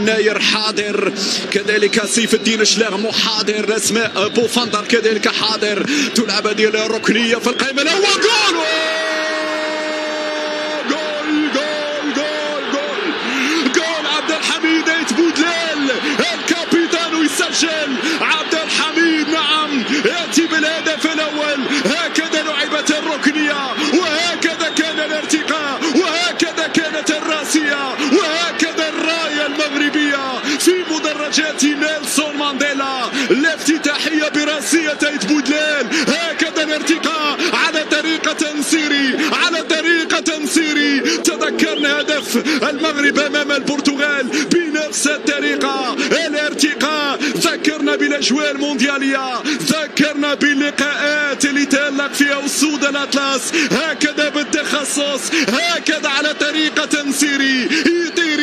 ناير حاضر، كذلك سيف الدين شلاغمو حاضر، اسماء بوفندر كذلك حاضر، تلعب ديال الركنيه في القائمه الاول. جول جول جول جول جول جول عبد الحميد بودلال الكابيتان يسجل. عبد الحميد نعم ياتي بالهدف الاول. هكذا لعبت الركنيه، وهكذا كان الارتقاء، وهكذا كانت الراسيه، وهكذا الرايه المغربيه في مدرجات نيلسون مانديلا. الافتتاحيه براسيه بودلال، هكذا الارتقاء على طريقه نسيري، على طريقه نسيري. تذكرنا هدف المغرب امام البرتغال بنفس الطريقه، الارتقاء. ذكرنا بالاجواء الموندياليه، ذكرنا باللقاءات اللي تألق فيها اسود الاطلس. هكذا بالتخصص، هكذا على طريقه نسيري، يطير